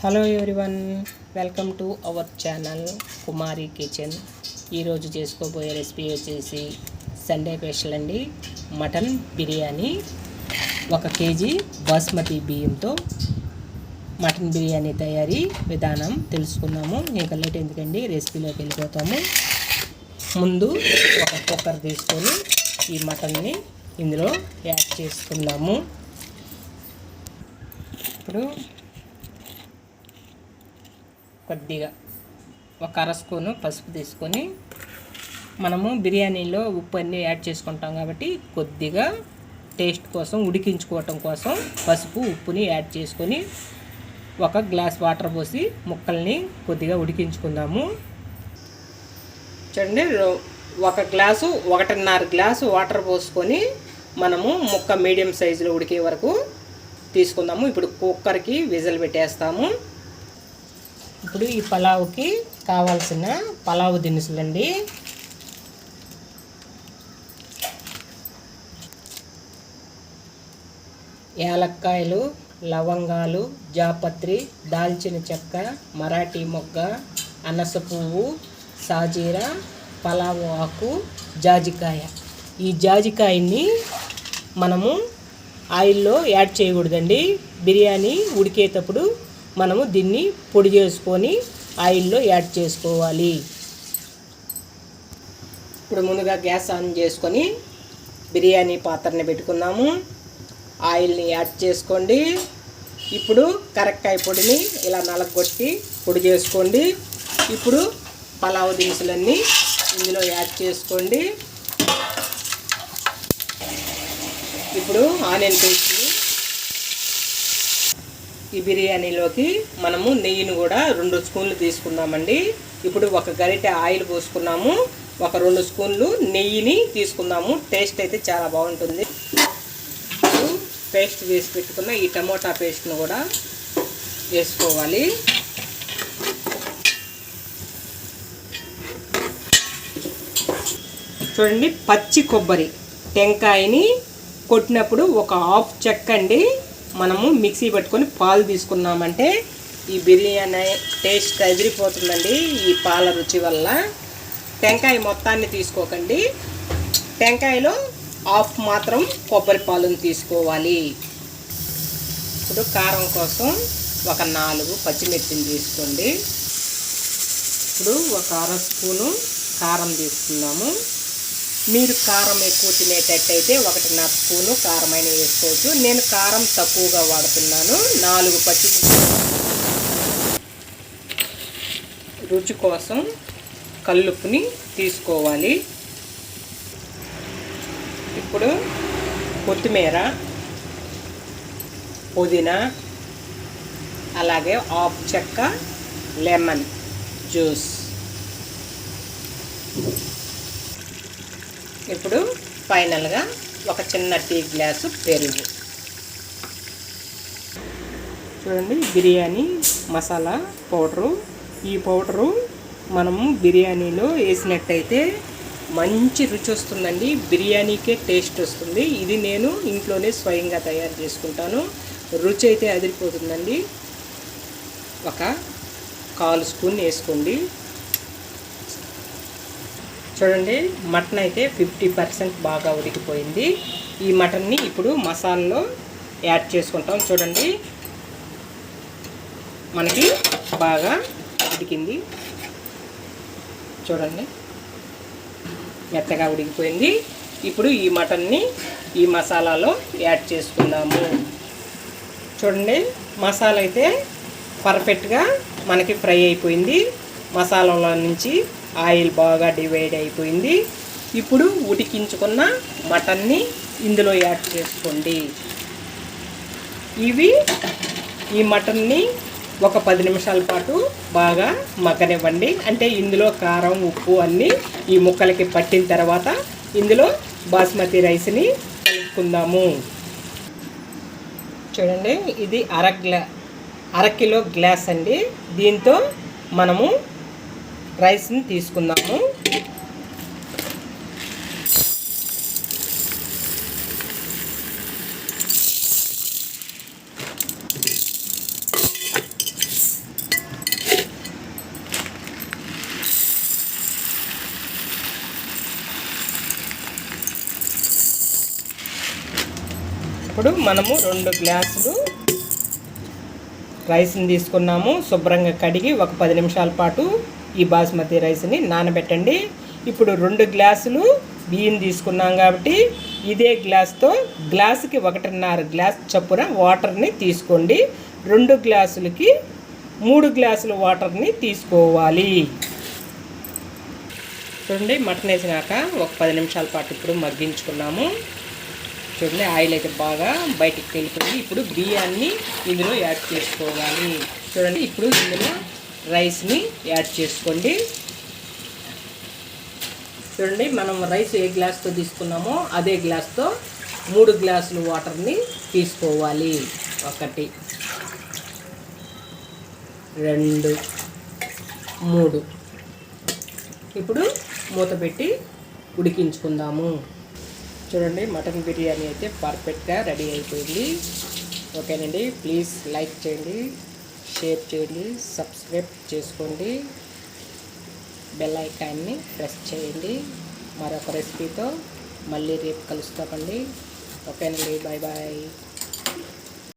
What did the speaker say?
Hello everyone, welcome to our channel Kumari kitchen. ఈరోజు చేసుకోబోయే recipe వచ్చేసి సండే స్పెషల్ అండి. మటన్ బిర్యానీ. 1 కేజీ బాస్మతి బియ్యంతో మటన్ బిర్యానీ తయారీ విధానం తెలుసుకున్నాము. ఇంకా లేట్ ఎందుకండి, రెసిపీలోకి వెళ్ళిపోతాము. ముందు ఒక కుక్కర్ తీసుకొని ఈ మటన్ని ఇందులో యాడ్ చేసుకుందాము. ఇప్పుడు కొద్దిగా 1 అర స్పూను పసుపు తీసుకొని, మనము బిర్యానీలో ఉప్పు అన్నీ యాడ్ చేసుకుంటాం కాబట్టి కొద్దిగా టేస్ట్ కోసం, ఉడికించుకోవటం కోసం పసుపు ఉప్పుని యాడ్ చేసుకొని 1 గ్లాస్ వాటర్ పోసి ముక్కల్ని కొద్దిగా ఉడికించుకుందాము. చూడండి, 1 గ్లాసు 1.5 గ్లాసు వాటర్ పోసుకొని మనము ముక్క మీడియం సైజులో ఉడికే వరకు తీసుకుందాము. ఇప్పుడు కుక్కర్కి విజిల్ పెట్టేస్తాము. ఇప్పుడు ఈ పలావుకి కావాల్సిన పలావు దినుసులండి. యాలక్కాయలు, లవంగాలు, జాపత్రి, దాల్చిన చెక్క, మరాఠీ మొగ్గ, అనస పువ్వు, సాజీరా, పలావు ఆకు, జాజికాయ. ఈ జాజికాయని మనము ఆయిల్లో యాడ్ చేయకూడదండి. బిర్యానీ ఉడికేటప్పుడు మనము దీన్ని పొడి చేసుకొని ఆయిల్లో యాడ్ చేసుకోవాలి. ఇప్పుడు ముందుగా గ్యాస్ ఆన్ చేసుకొని బిర్యానీ పాత్రని పెట్టుకుందాము. ఆయిల్ని యాడ్ చేసుకోండి. ఇప్పుడు కరక్కాయ పొడిని ఇలా నలగొట్టి పొడి చేసుకోండి. ఇప్పుడు పలావ్ దినుసులన్నీ ఇందులో యాడ్ చేసుకోండి. ఇప్పుడు ఆనియన్ పేస్ట్ని ఈ బిర్యానీలోకి మనము నెయ్యిని కూడా 2 స్పూన్లు తీసుకుందామండి. ఇప్పుడు 1 గరిటె ఆయిల్ పోసుకున్నాము. 2 స్పూన్లు నెయ్యిని తీసుకుందాము. టేస్ట్ అయితే చాలా బాగుంటుంది. పేస్ట్ వేసి పెట్టుకున్న ఈ టమోటా పేస్ట్ను కూడా వేసుకోవాలి. చూడండి, పచ్చి కొబ్బరి టెంకాయని కొట్టినప్పుడు 1 హాఫ్ చెక్క అండి మనము మిక్సీ పెట్టుకొని పాలు తీసుకున్నామంటే ఈ బిర్యానీ టేస్ట్ అదిరిపోతుందండి. ఈ పాల రుచి వల్ల టెంకాయ మొత్తాన్ని తీసుకోకండి. టెంకాయలో హాఫ్ మాత్రం కొబ్బరి పాలను తీసుకోవాలి. ఇప్పుడు కారం కోసం 4 పచ్చిమిర్చిని తీసుకోండి. ఇప్పుడు 1 అర స్పూను కారం తీసుకుందాము. మీరు కారం ఎక్కువ తినేటట్టయితే 1.5 స్పూను కారమైన వేసుకోవచ్చు. నేను కారం తక్కువగా వాడుతున్నాను. 4 పచ్చిమిర్చి. రుచి కోసం కల్లుప్పుని తీసుకోవాలి. ఇప్పుడు కొత్తిమీర, పుదీనా, అలాగే హాఫ్ చెక్క లెమన్ జ్యూస్. ఇప్పుడు ఫైనల్గా 1 చిన్న టీ గ్లాసు పెరుగు. చూడండి, బిర్యానీ మసాలా పౌడరు. ఈ పౌడరు మనము బిర్యానీలో వేసినట్టయితే మంచి రుచి వస్తుందండి. బిర్యానీకే టేస్ట్ వస్తుంది. ఇది నేను ఇంట్లోనే స్వయంగా తయారు చేసుకుంటాను. రుచి అయితే అదిరిపోతుందండి. 1/4 స్పూన్ వేసుకోండి. చూడండి, మటన్ అయితే 50% బాగా ఉడికిపోయింది. ఈ మటన్ని ఇప్పుడు మసాలాలో యాడ్ చేసుకుంటాం. చూడండి, మనకి బాగా ఉడికింది. చూడండి, మెత్తగా ఉడికిపోయింది. ఇప్పుడు ఈ మటన్ని ఈ మసాలాలో యాడ్ చేసుకుందాము. చూడండి, మసాలా అయితే పర్ఫెక్ట్గా మనకి ఫ్రై అయిపోయింది. మసాలాలో నుంచి ఆయిల్ బాగా డివైడ్ అయిపోయింది. ఇప్పుడు ఉడికించుకున్న మటన్ని ఇందులో యాడ్ చేసుకోండి. ఈ మటన్ని ఒక 10 నిమిషాల పాటు బాగా మగ్గనివ్వండి. అంటే ఇందులో కారం, ఉప్పు అన్నీ ఈ ముక్కలకి పట్టిన తర్వాత ఇందులో బాస్మతి రైస్ని కలుపుకుందాము. చూడండి, ఇది అర కిలో గ్లాస్ అండి. దీంతో మనము రైస్ని తీసుకుందాము. ఇప్పుడు మనము 2 గ్లాసులు రైస్ని తీసుకున్నాము. శుభ్రంగా కడిగి ఒక 10 నిమిషాల పాటు ఈ బాస్మతి రైస్ని నానబెట్టండి. ఇప్పుడు 2 గ్లాసులు బియ్యం తీసుకున్నాం కాబట్టి ఇదే గ్లాస్తో గ్లాసుకి 1.5 గ్లాస్ చొప్పున వాటర్ని తీసుకోండి. 2 గ్లాసులకి 3 గ్లాసుల వాటర్ని తీసుకోవాలి. చూడండి, మటన్ వేసినాక ఒక 10 నిమిషాల పాటు ఇప్పుడు మగ్గించుకున్నాము. చూడండి, ఆయిల్ అయితే బాగా బయటికి వెళ్ళిపోయింది. ఇప్పుడు బియ్యాన్ని ఇందులో యాడ్ చేసుకోవాలి. చూడండి, ఇప్పుడు ఇందులో రైస్ని యాడ్ చేసుకోండి. చూడండి, మనం రైస్ ఏ గ్లాస్తో తీసుకున్నామో అదే గ్లాస్తో 3 గ్లాసులు వాటర్ని తీసుకోవాలి. 1 2 3. ఇప్పుడు మూత పెట్టి ఉడికించుకుందాము. చూడండి, మటన్ బిర్యానీ అయితే పర్ఫెక్ట్గా రెడీ అయిపోయింది. ఓకేనండి, ప్లీజ్ లైక్ చేయండి, షేర్ చేయండి, సబ్స్క్రైబ్ చేసుకోండి, బెల్ ఐకాన్ని ప్రెస్ చేయండి. మరొక రెసిపీతో మళ్ళీ రేపు కలుస్తామండి. ఓకేనండి, బాయ్ బాయ్.